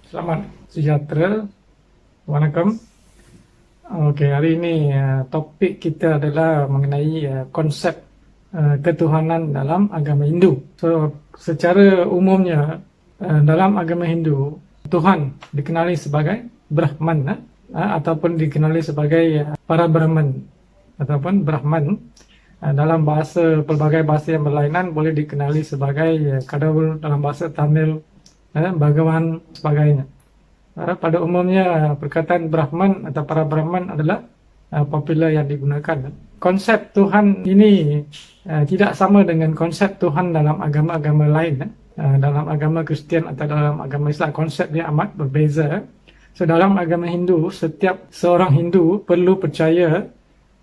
Selamat sejahtera, Wanakkam. Okey, hari ini topik kita adalah mengenai konsep ketuhanan dalam agama Hindu. So, secara umumnya dalam agama Hindu, Tuhan dikenali sebagai Brahman ataupun dikenali sebagai para Brahman ataupun Brahman. Dalam pelbagai bahasa yang berlainan boleh dikenali sebagai Kadavul dalam bahasa Tamil, Bhagawan, sebagainya. Pada umumnya perkataan Brahman atau para Brahman adalah popular yang digunakan. Konsep Tuhan ini tidak sama dengan konsep Tuhan dalam agama-agama lain. Dalam agama Kristian atau dalam agama Islam, konsep dia amat berbeza. So, dalam agama Hindu, setiap seorang Hindu perlu percaya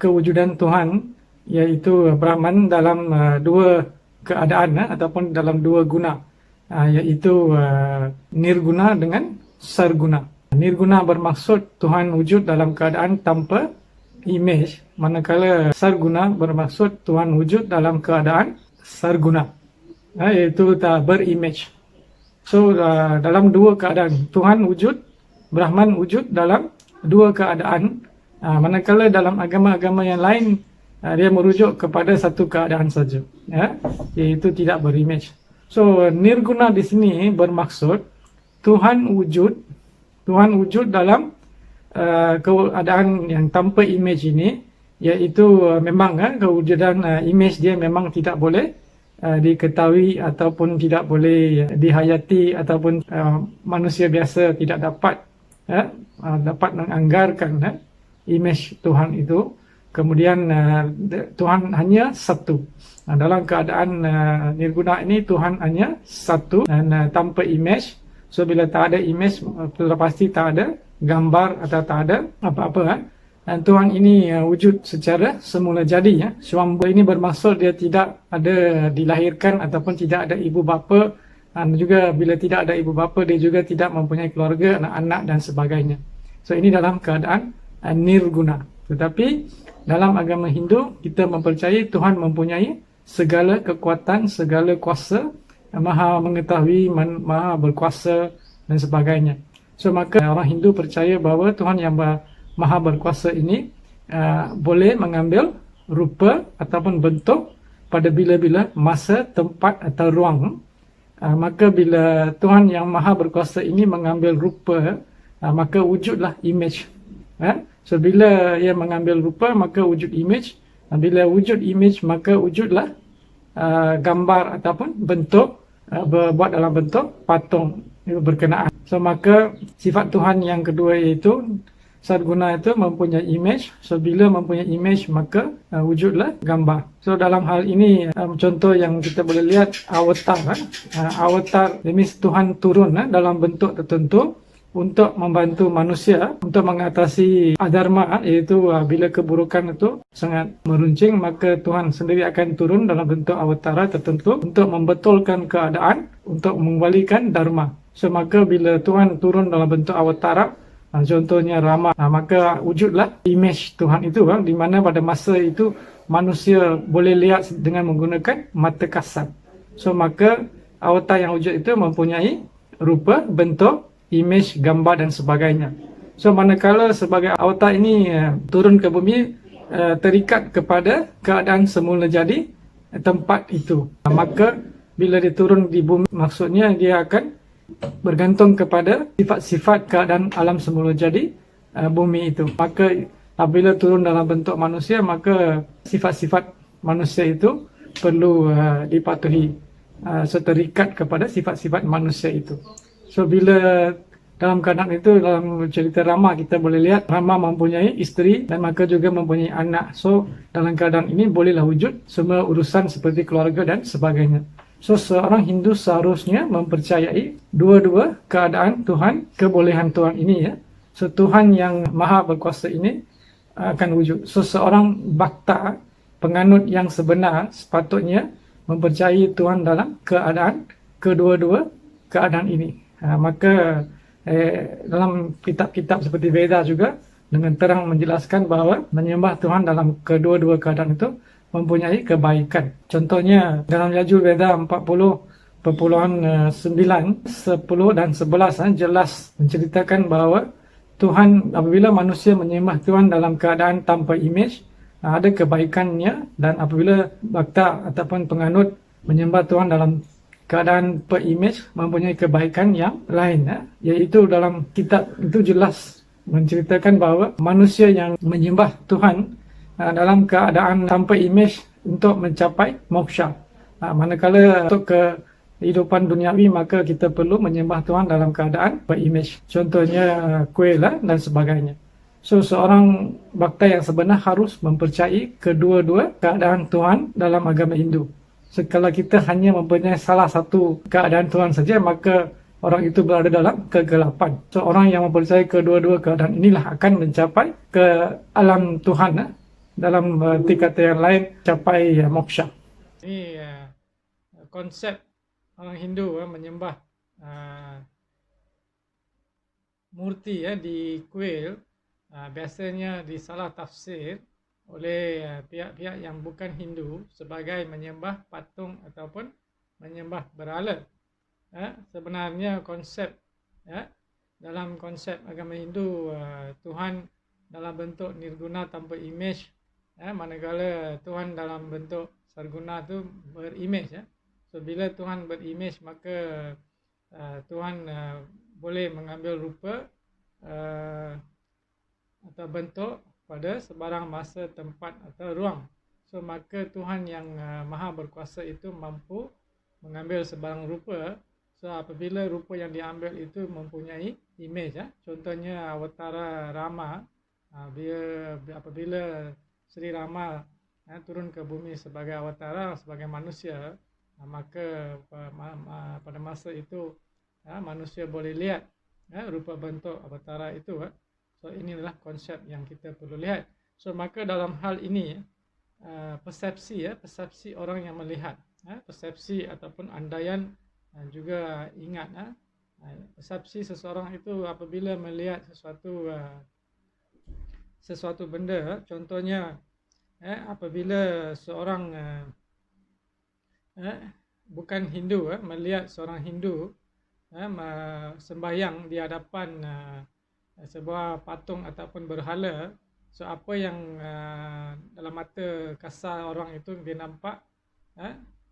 kewujudan Tuhan, iaitu Brahman, dalam dua keadaan ataupun dalam dua guna, iaitu nirguna dengan sarguna. Nirguna bermaksud Tuhan wujud dalam keadaan tanpa image, manakala sarguna bermaksud Tuhan wujud dalam keadaan sarguna, iaitu tak berimage. So, dalam dua keadaan Tuhan wujud, Brahman wujud dalam dua keadaan. Manakala dalam agama-agama yang lain dia merujuk kepada satu keadaan saja, iaitu tidak berimage. So, nirguna di sini bermaksud Tuhan wujud dalam keadaan yang tanpa image ini, iaitu memang kewujudan image dia memang tidak boleh diketahui ataupun tidak boleh dihayati, ataupun manusia biasa tidak dapat menganggarkan image Tuhan itu. Kemudian Tuhan hanya satu. Dalam keadaan nirguna ini Tuhan hanya satu dan tanpa image. So, bila tak ada image, sudah pasti tak ada gambar atau tak ada apa-apa. Dan Tuhan ini wujud secara semula jadi. Swamba ini bermaksud dia tidak ada dilahirkan ataupun tidak ada ibu bapa. Dan juga bila tidak ada ibu bapa, dia juga tidak mempunyai keluarga, anak-anak dan sebagainya. So, ini dalam keadaan nirguna. Tetapi dalam agama Hindu, kita mempercayai Tuhan mempunyai segala kekuatan, segala kuasa, maha mengetahui, maha berkuasa dan sebagainya. So, maka orang Hindu percaya bahawa Tuhan yang maha berkuasa ini boleh mengambil rupa ataupun bentuk pada bila-bila masa, tempat atau ruang. Maka bila Tuhan yang maha berkuasa ini mengambil rupa, maka wujudlah image. So, bila ia mengambil rupa, maka wujud image. Bila wujud image, maka wujudlah gambar ataupun bentuk berbuat dalam bentuk patung berkenaan. So, maka sifat Tuhan yang kedua iaitu sarguna itu mempunyai image. So, bila mempunyai image, maka wujudlah gambar. So, dalam hal ini contoh yang kita boleh lihat avatar. Avatar, that means Tuhan turun dalam bentuk tertentu untuk membantu manusia untuk mengatasi adharma, iaitu bila keburukan itu sangat meruncing, maka Tuhan sendiri akan turun dalam bentuk awatara tertentu untuk membetulkan keadaan, untuk mengembalikan dharma. So, maka bila Tuhan turun dalam bentuk awatara, contohnya Rama, maka wujudlah image Tuhan itu, di mana pada masa itu manusia boleh lihat dengan menggunakan mata kasar. So, maka avatar yang wujud itu mempunyai rupa, bentuk, image, gambar dan sebagainya. So, manakala sebagai avatar ini turun ke bumi, terikat kepada keadaan semula jadi tempat itu. Maka bila dia turun di bumi, maksudnya dia akan bergantung kepada sifat-sifat keadaan alam semula jadi bumi itu. Maka apabila turun dalam bentuk manusia, maka sifat-sifat manusia itu perlu dipatuhi, terikat kepada sifat-sifat manusia itu. So, bila dalam keadaan itu, dalam cerita Rama kita boleh lihat Rama mempunyai isteri dan maka juga mempunyai anak. So, dalam keadaan ini bolehlah wujud semua urusan seperti keluarga dan sebagainya. So, seorang Hindu seharusnya mempercayai dua-dua keadaan Tuhan, kebolehan Tuhan ini. So, Tuhan yang maha berkuasa ini akan wujud. So, seorang bhakta, penganut yang sebenar, sepatutnya mempercayai Tuhan dalam keadaan kedua-dua keadaan ini. Maka dalam kitab-kitab seperti Veda juga dengan terang menjelaskan bahawa menyembah Tuhan dalam kedua-dua keadaan itu mempunyai kebaikan. Contohnya dalam Yajur Veda 40 10, dan 11 jelas menceritakan bahawa Tuhan, apabila manusia menyembah Tuhan dalam keadaan tanpa imej, ada kebaikannya, dan apabila bakta ataupun penganut menyembah Tuhan dalam keadaan per-imej mempunyai kebaikan yang lain, iaitu dalam kitab itu jelas menceritakan bahawa manusia yang menyembah Tuhan dalam keadaan tanpa imej untuk mencapai moksha. Manakala untuk kehidupan duniawi, maka kita perlu menyembah Tuhan dalam keadaan per-imej. Contohnya kuil dan sebagainya. So, seorang bakta yang sebenar harus mempercayai kedua-dua keadaan Tuhan dalam agama Hindu. So, kalau kita hanya mempunyai salah satu keadaan Tuhan saja, maka orang itu berada dalam kegelapan. So, orang yang mempercayai kedua-dua keadaan inilah akan mencapai ke alam Tuhan. Dalam arti kata yang lain, capai moksha. Ini konsep orang Hindu menyembah murti di kuil, biasanya disalah tafsir oleh pihak-pihak yang bukan Hindu sebagai menyembah patung ataupun menyembah berhala. Sebenarnya konsep dalam konsep agama Hindu, Tuhan dalam bentuk nirguna tanpa imej, manakala Tuhan dalam bentuk sarguna tu berimej. So, bila Tuhan berimej, maka Tuhan boleh mengambil rupa atau bentuk pada sebarang masa, tempat atau ruang. So, maka Tuhan yang maha berkuasa itu mampu mengambil sebarang rupa. So, apabila rupa yang diambil itu mempunyai imej, contohnya Awatara Rama, apabila Sri Rama turun ke bumi sebagai awatara, sebagai manusia, maka pada masa itu manusia boleh lihat rupa bentuk awatara itu. So, inilah konsep yang kita perlu lihat. So, maka dalam hal ini persepsi orang yang melihat, persepsi ataupun andaian juga ingat, persepsi seseorang itu apabila melihat sesuatu benda, contohnya apabila seorang bukan Hindu melihat seorang Hindu sembahyang di hadapan sebuah patung ataupun berhala, so apa yang dalam mata kasar orang itu dia nampak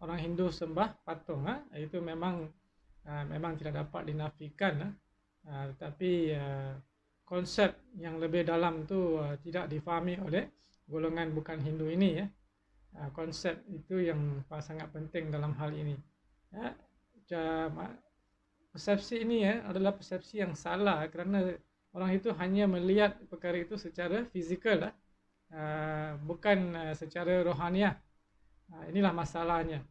orang Hindu sembah patung, itu memang tidak dapat dinafikan, tetapi konsep yang lebih dalam tu tidak difahami oleh golongan bukan Hindu ini. Konsep itu yang sangat penting dalam hal ini. Persepsi ini adalah persepsi yang salah, kerana orang itu hanya melihat perkara itu secara fizikal, bukan secara rohaniah. Inilah masalahnya.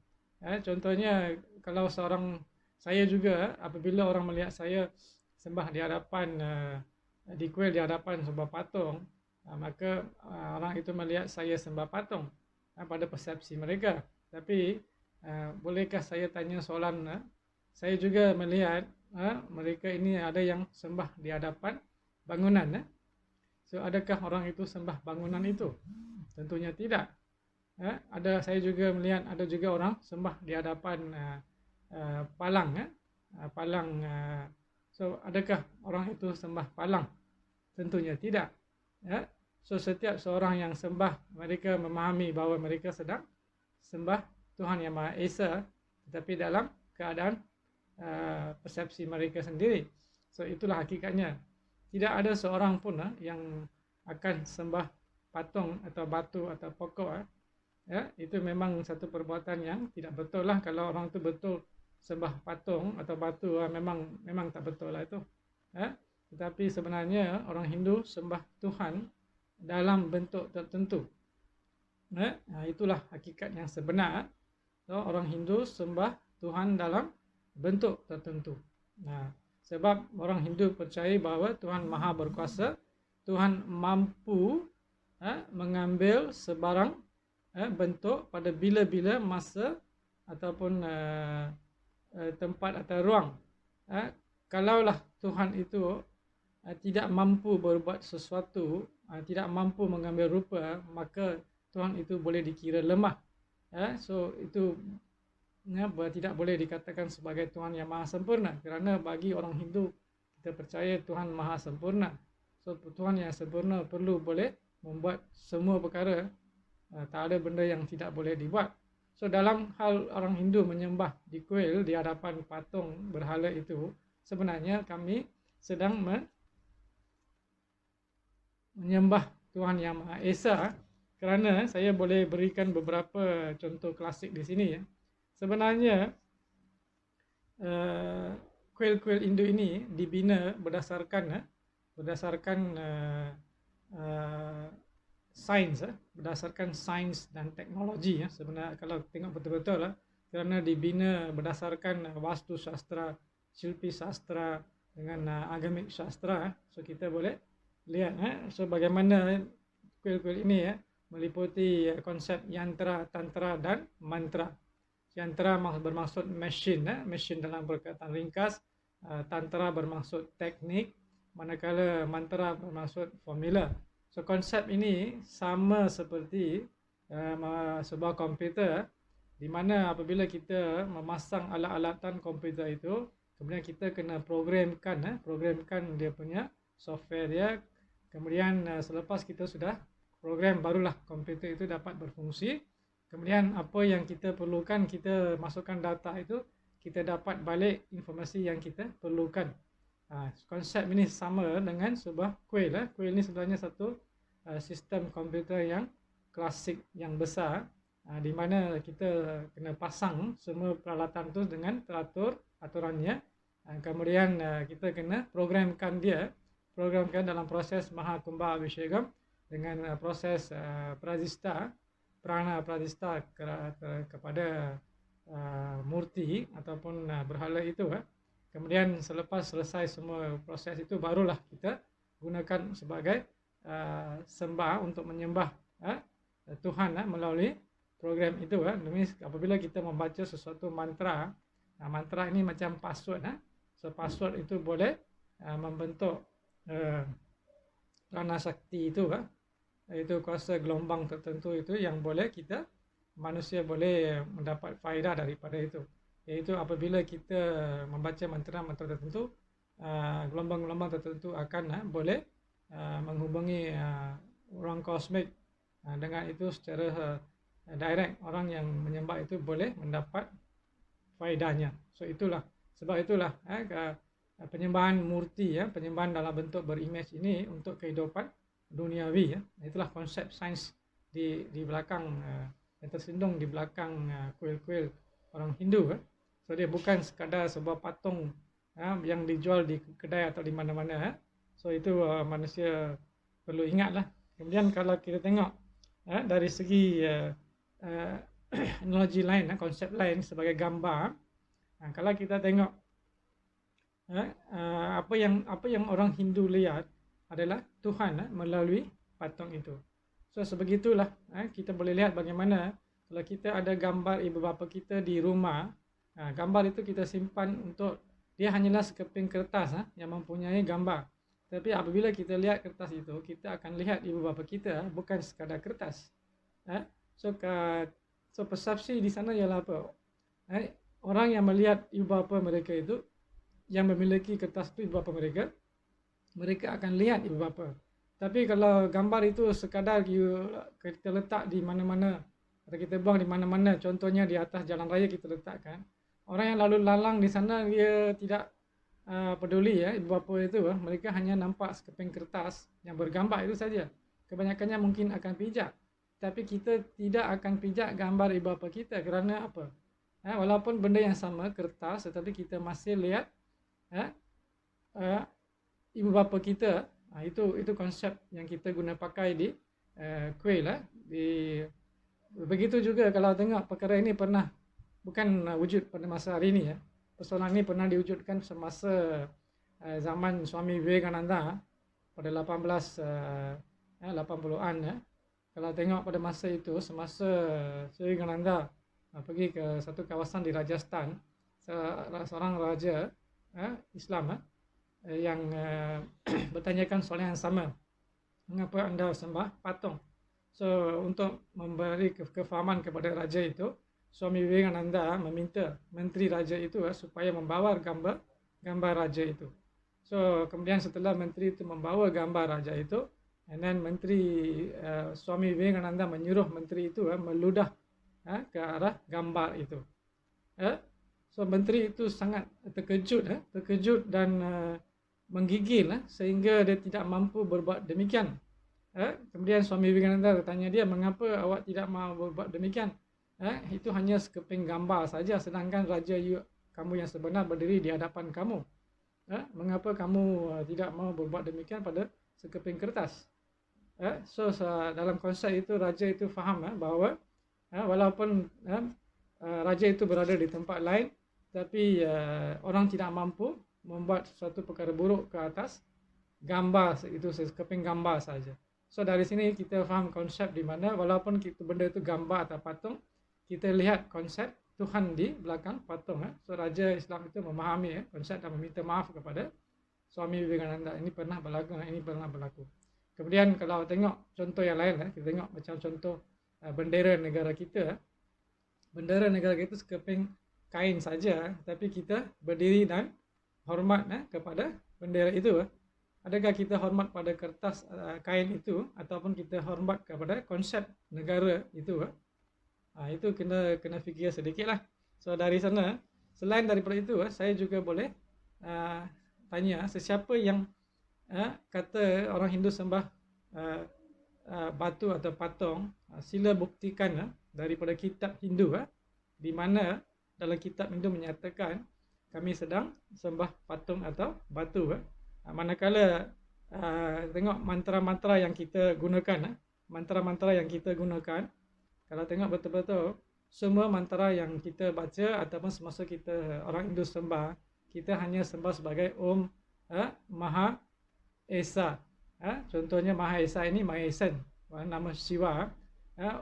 Contohnya, kalau saya juga apabila orang melihat saya sembah di hadapan di kuil di hadapan sebuah patung, maka orang itu melihat saya sembah patung pada persepsi mereka. Tapi bolehkah saya tanya soalan, saya juga melihat mereka ini ada yang sembah di hadapan bangunan. So, adakah orang itu sembah bangunan itu? Tentunya tidak. Saya juga melihat ada juga orang sembah di hadapan palang. So, adakah orang itu sembah palang? Tentunya tidak. So, setiap seorang yang sembah, mereka memahami bahawa mereka sedang sembah Tuhan Yang Maha Esa, tetapi dalam keadaan persepsi mereka sendiri. So, itulah hakikatnya. Tidak ada seorang pun yang akan sembah patung atau batu atau pokok. Itu memang satu perbuatan yang tidak betul lah. Kalau orang itu betul sembah patung atau batu, memang tak betul lah itu. Tetapi sebenarnya orang Hindu sembah Tuhan dalam bentuk tertentu. Itulah hakikat yang sebenar. So, orang Hindu sembah Tuhan dalam bentuk tertentu. Sebab orang Hindu percaya bahawa Tuhan Maha Berkuasa, Tuhan mampu mengambil sebarang bentuk pada bila-bila masa ataupun tempat atau ruang. Kalaulah Tuhan itu tidak mampu berbuat sesuatu, tidak mampu mengambil rupa, maka Tuhan itu boleh dikira lemah. So, itu tidak boleh dikatakan sebagai Tuhan yang maha sempurna, kerana bagi orang Hindu kita percaya Tuhan maha sempurna. So Tuhan yang sempurna perlu boleh membuat semua perkara, tak ada benda yang tidak boleh dibuat. So dalam hal orang Hindu menyembah di kuil di hadapan patung berhala itu, sebenarnya kami sedang menyembah Tuhan Yang Maha Esa, kerana saya boleh berikan beberapa contoh klasik di sini ya. Sebenarnya kuil-kuil Hindu ini dibina berdasarkan sains, berdasarkan sains dan teknologi ya. Sebenarnya kalau tengok betul-betul lah, kerana dibina berdasarkan wastu sastra, silpi sastra dengan agamik sastra. So kita boleh lihat so bagaimana kuil-kuil ini ya meliputi konsep yantra, tantra dan mantra. Yantra bermaksud mesin, mesin dalam perkataan ringkas. Tantra bermaksud teknik, manakala mantra bermaksud formula. So konsep ini sama seperti sebuah komputer, di mana apabila kita memasang alat-alatan komputer itu, kemudian kita kena programkan dia punya software dia. Kemudian selepas kita sudah program, barulah komputer itu dapat berfungsi. Kemudian apa yang kita perlukan, kita masukkan data itu, kita dapat balik informasi yang kita perlukan. Konsep ini sama dengan sebuah kuil. Kuil ini sebenarnya satu sistem komputer yang klasik, yang besar, di mana kita kena pasang semua peralatan itu dengan teratur aturannya. Kemudian kita kena programkan dalam proses Maha Kumbha Abhishekam dengan proses prana pradista kepada murti ataupun berhala itu. Kemudian selepas selesai semua proses itu, barulah kita gunakan sebagai sembah untuk menyembah Tuhan melalui program itu. Apabila kita membaca sesuatu mantra, mantra ini macam password. So password itu boleh membentuk prana sakti itu, itu kuasa gelombang tertentu itu yang boleh manusia boleh mendapat faedah daripada itu. Iaitu apabila kita membaca mantra-mantra tertentu, gelombang-gelombang tertentu akan boleh menghubungi orang kosmik. Dengan itu secara direct, orang yang menyembah itu boleh mendapat faedahnya. So sebab itulah penyembahan murti, penyembahan dalam bentuk berimej ini untuk kehidupan duniawi. Itulah konsep sains di belakang, yang tersindung di belakang kuil-kuil orang Hindu. So dia bukan sekadar sebuah patung yang dijual di kedai atau di mana-mana. So itu manusia perlu ingatlah. Kemudian kalau kita tengok dari segi analogi lain, konsep lain sebagai gambar, kalau kita tengok apa yang orang Hindu lihat adalah Tuhan melalui patung itu. So sebegitulah kita boleh lihat bagaimana kalau kita ada gambar ibu bapa kita di rumah, gambar itu kita simpan untuk, dia hanyalah sekeping kertas yang mempunyai gambar. Tapi apabila kita lihat kertas itu, kita akan lihat ibu bapa kita, bukan sekadar kertas. So persepsi di sana ialah apa? Orang yang melihat ibu bapa mereka itu, yang memiliki kertas itu ibu bapa mereka akan lihat ibu bapa. Tapi kalau gambar itu sekadar kita letak di mana-mana atau kita buang di mana-mana, contohnya di atas jalan raya kita letakkan, orang yang lalu lalang di sana dia tidak peduli ibu bapa itu, mereka hanya nampak sekeping kertas yang bergambar itu saja. Kebanyakannya mungkin akan pijak, tapi kita tidak akan pijak gambar ibu bapa kita. Kerana apa? Walaupun benda yang sama, kertas, tetapi kita masih lihat ibu bapa kita. Itu konsep yang kita guna pakai di kuil. Begitu juga kalau tengok perkara ini pernah bukan wujud pada masa hari ini. Persoalan ini pernah diwujudkan semasa zaman Swami Vivekananda pada 1880-an. Kalau tengok pada masa itu, semasa Swami Vivekananda pergi ke satu kawasan di Rajasthan, seorang raja Islam yang bertanyakan soalan yang sama, mengapa anda sembah patung? So untuk memberi kefahaman kepada raja itu, Swami Vivekananda meminta menteri raja itu supaya membawa gambar raja itu. So kemudian setelah menteri itu membawa gambar raja itu, and then Swami Vivekananda menyuruh menteri itu meludah ke arah gambar itu. So menteri itu sangat terkejut dan menggigil sehingga dia tidak mampu berbuat demikian. Kemudian Swami Vivekananda bertanya dia, mengapa awak tidak mahu berbuat demikian? Itu hanya sekeping gambar saja, sedangkan raja kamu yang sebenar berdiri di hadapan kamu. Mengapa kamu tidak mahu berbuat demikian pada sekeping kertas? So dalam konsep itu raja itu faham bahawa walaupun raja itu berada di tempat lain, tapi orang tidak mampu membuat suatu perkara buruk ke atas gambar itu, sekeping gambar saja. So dari sini kita faham konsep di mana walaupun benda itu gambar atau patung, kita lihat konsep Tuhan di belakang patung. So raja Islam itu memahami konsep dan meminta maaf kepada Swami Vivekananda. Ini pernah berlaku. Kemudian kalau tengok contoh yang lain, kita tengok macam contoh bendera negara kita. Bendera negara kita sekeping kain saja, tapi kita berdiri dan hormat kepada bendera itu. Adakah kita hormat pada kertas kain itu ataupun kita hormat kepada konsep negara itu? Itu kena fikir sedikit lah. So dari sana, selain daripada itu, saya juga boleh tanya sesiapa yang kata orang Hindu sembah batu atau patung, sila buktikan daripada kitab Hindu, di mana dalam kitab Hindu menyatakan kami sedang sembah patung atau batu. Manakala tengok mantra-mantra yang kita gunakan, kalau tengok betul-betul semua mantra yang kita baca ataupun semasa kita orang Hindu sembah, kita hanya sembah sebagai Om Maha Esa. Contohnya Maha Esa ini Maha Esen, nama Siwa.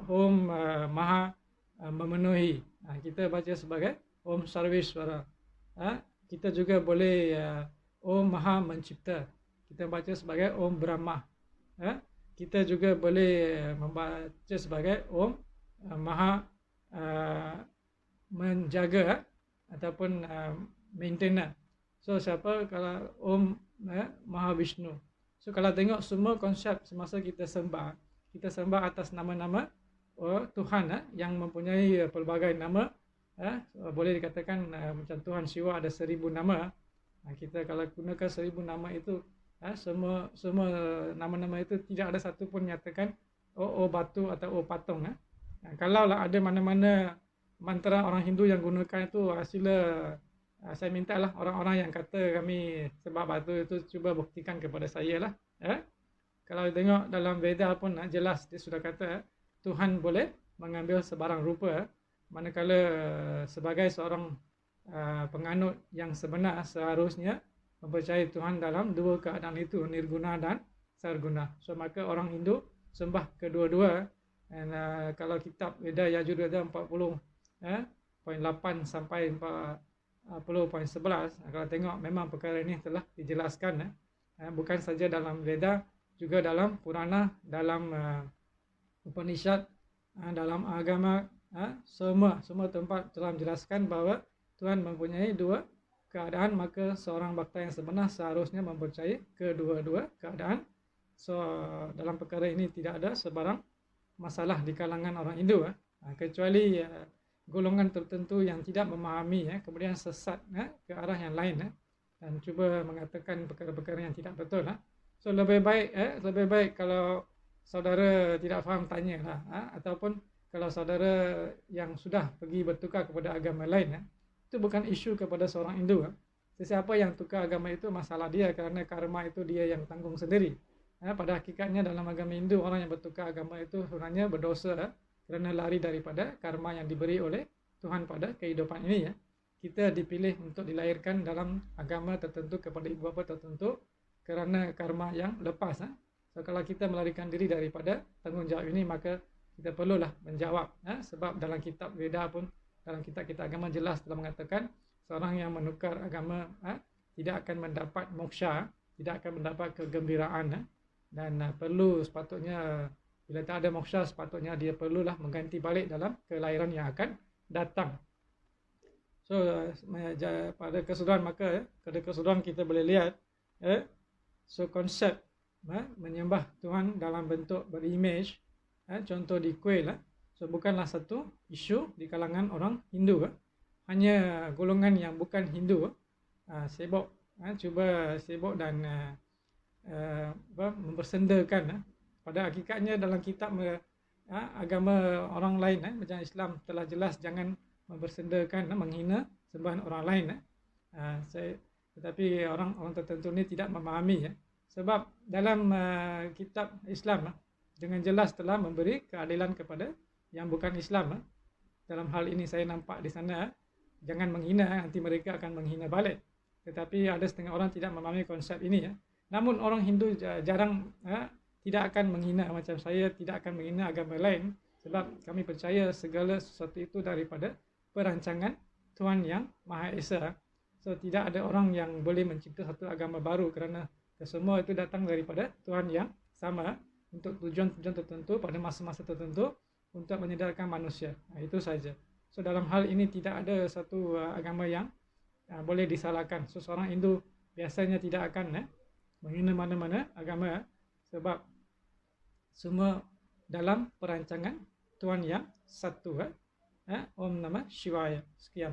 Om Maha Memenuhi, kita baca sebagai Om Sarveshwara. Kita juga boleh Om Maha Mencipta, kita baca sebagai Om Brahma. Kita juga boleh membaca sebagai Om Maha Menjaga ataupun Maintainer. So siapa? Kalau Om Maha Vishnu. So kalau tengok semua konsep semasa kita sembah atas nama-nama Tuhan yang mempunyai pelbagai nama. Boleh dikatakan macam Tuhan Siwa ada 1000 nama. Kita kalau gunakan 1000 nama itu, semua nama-nama itu tidak ada satu pun nyatakan batu atau patung. Kalaulah ada mana-mana mantra orang Hindu yang gunakan itu, sila saya minta lah orang-orang yang kata kami sebab batu itu cuba buktikan kepada saya lah. Kalau tengok dalam Veda pun jelas dia sudah kata Tuhan boleh mengambil sebarang rupa, manakala sebagai seorang penganut yang sebenar seharusnya mempercayai Tuhan dalam dua keadaan itu, nirguna dan sarguna. So maka orang Hindu sembah kedua-dua. Dan kalau kitab Veda Yajurveda 40.8 sampai 40.11, kalau tengok memang perkara ini telah dijelaskan, bukan saja dalam Veda, juga dalam Purana, dalam Upanishad, dalam agama, semua tempat telah menjelaskan bahawa Tuhan mempunyai dua keadaan, maka seorang bhakta yang sebenar seharusnya mempercayai kedua-dua keadaan. So dalam perkara ini tidak ada sebarang masalah di kalangan orang Hindu, kecuali golongan tertentu yang tidak memahami, kemudian sesat ke arah yang lain, dan cuba mengatakan perkara-perkara yang tidak betul. So lebih baik kalau saudara tidak faham tanyalah, ataupun kalau saudara yang sudah pergi bertukar kepada agama lain, itu bukan isu kepada seorang Hindu. Sesiapa yang tukar agama itu masalah dia, kerana karma itu dia yang tanggung sendiri. Pada hakikatnya dalam agama Hindu, orang yang bertukar agama itu sebenarnya berdosa kerana lari daripada karma yang diberi oleh Tuhan pada kehidupan ini. Kita dipilih untuk dilahirkan dalam agama tertentu kepada ibu bapa tertentu kerana karma yang lepas. So kalau kita melarikan diri daripada tanggungjawab ini, maka kita perlulah menjawab. Sebab dalam kitab Veda pun, dalam kitab-kitab agama jelas telah mengatakan seorang yang menukar agama tidak akan mendapat moksha, tidak akan mendapat kegembiraan. Dan perlu sepatutnya bila tak ada moksha, sepatutnya dia perlulah mengganti balik dalam kelahiran yang akan datang. So pada keseluruhan pada keseluruhan kita boleh lihat so konsep menyembah Tuhan dalam bentuk berimage, contoh di kuil so bukanlah satu isu di kalangan orang Hindu. Hanya golongan yang bukan Hindu sibuk cuba sibuk dan mempersendakan. Pada hakikatnya dalam kitab agama orang lain macam Islam telah jelas jangan mempersendakan, menghina sembahan orang lain. Tetapi orang tertentu ni tidak memahami sebab dalam kitab Islam dengan jelas telah memberi keadilan kepada yang bukan Islam. Dalam hal ini saya nampak di sana jangan menghina, nanti mereka akan menghina balik. Tetapi ada setengah orang tidak memahami konsep ini. Namun orang Hindu jarang tidak akan menghina, macam saya tidak akan menghina agama lain sebab kami percaya segala sesuatu itu daripada perancangan Tuhan yang Maha Esa. So tidak ada orang yang boleh mencipta satu agama baru kerana kesemua itu datang daripada Tuhan yang sama untuk tujuan-tujuan tertentu pada masa-masa tertentu untuk menyedarkan manusia. Itu saja. So dalam hal ini tidak ada satu agama yang boleh disalahkan. So seorang Hindu biasanya tidak akan menghina mana-mana agama sebab semua dalam perancangan Tuhan yang satu. Om Namah Shivaya. Sekian.